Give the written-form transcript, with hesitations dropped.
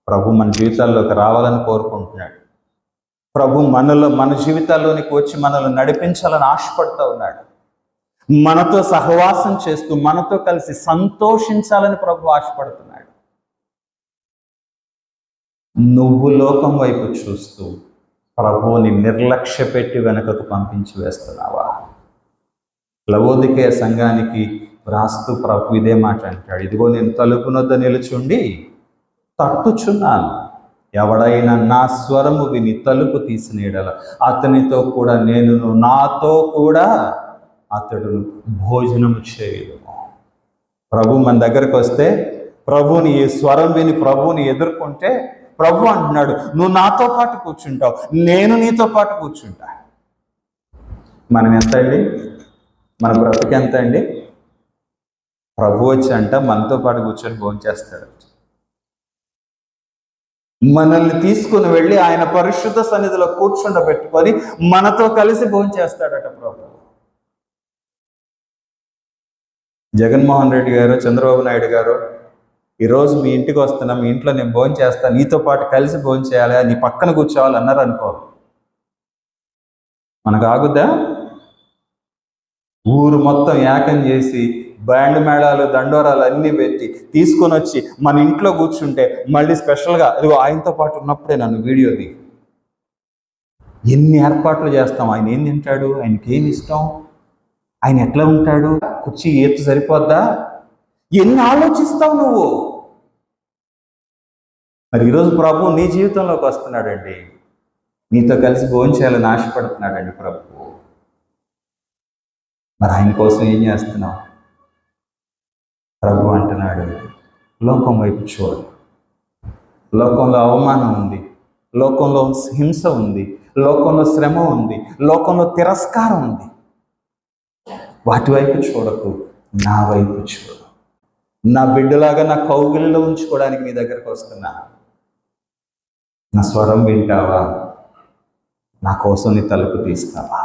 ప్రభు మన జీవితాల్లోకి రావాలని కోరుకుంటున్నాడు. ప్రభు మన జీవితాల్లోనికి వచ్చి మనల్ని నడిపించాలని ఆశపడుతూ ఉన్నాడు. మనతో సహవాసం చేస్తూ మనతో కలిసి సంతోషించాలని ప్రభు ఆశపడుతున్నాడు. నువ్వు లోకం వైపు చూస్తూ ప్రభువుని నిర్లక్ష్య పెట్టి వెనకకు పంపించి వేస్తున్నావా? లవోదికేయ సంఘానికి రాస్తూ ప్రభు ఇదే మాట అంటాడు, ఇదిగో నేను తలుపు నొద్ద నిలుచుండి తట్టుచున్నాను, ఎవడైనా నా స్వరము విని తలుపు తీసిన యెడల అతనితో కూడా నేను, నాతో కూడా అతడు భోజనము చేయను. ప్రభు మన దగ్గరకు వస్తే, ప్రభువుని ఈ స్వరం విని ప్రభువుని ఎదుర్కొంటే ప్రభు అంటున్నాడు, నువ్వు నాతో పాటు కూర్చుంటావు, నేను నీతో పాటు కూర్చుంటా. మనం ఎంత అండి? మన బ్రతుకు ఎంత అండి? ప్రభు వచ్చి అంట మనతో పాటు కూర్చొని భోంచేస్తాడు. మనల్ని తీసుకుని వెళ్ళి ఆయన పరిశుద్ధ సన్నిధిలో కూర్చుండబెట్టుకొని మనతో కలిసి భోంచేస్తాడట ప్రభు. జగన్మోహన్ రెడ్డి గారు, చంద్రబాబు నాయుడు గారు, ఈరోజు మీ ఇంటికి వస్తున్నా, మీ ఇంట్లో నేను భోంచేస్తాను, నీతో పాటు కలిసి భోంచేయాలి, నీ పక్కన కూర్చోవాలి అన్నారు అనుకో, మనకు ఆగుద్దా? ఊరు మొత్తం ఏకం చేసి బ్యాండ్ మేళాలు దండోరాలు అన్నీ పెట్టి తీసుకొని వచ్చి మన ఇంట్లో కూర్చుంటే మళ్ళీ స్పెషల్గా ఇదిగో ఆయనతో పాటు ఉన్నప్పుడే నన్ను వీడియో దిగి ఎన్ని ఏర్పాట్లు చేస్తాం. ఆయన ఏం తింటాడు, ఆయనకి ఏమి ఇష్టం, ఆయన ఎట్లా ఉంటాడు, కుర్చీ ఏత్తు సరిపోద్దా, ఎన్ని ఆలోచిస్తావు నువ్వు. మరి ఈరోజు ప్రభు నీ జీవితంలోకి వస్తున్నాడండి, నీతో కలిసి భోంచేయాలని ఆశపడుతున్నాడండి ప్రభు. మరి ఆయన కోసం ఏం చేస్తున్నావు? ప్రభు అంటున్నాడు, లోకం వైపు చూడు. లోకంలో అవమానం ఉంది, లోకంలో హింస ఉంది, లోకంలో శ్రమ ఉంది, లోకంలో తిరస్కారం ఉంది. వాటి వైపు చూడకు, నా వైపు చూడు. నా బిడ్డలాగా నా కౌగిలిలో ఉంచుకోవడానికి మీ దగ్గరకు వస్తున్నా. నా స్వరం వింటావా? నా కోసం నీ తలుపు తీస్తావా?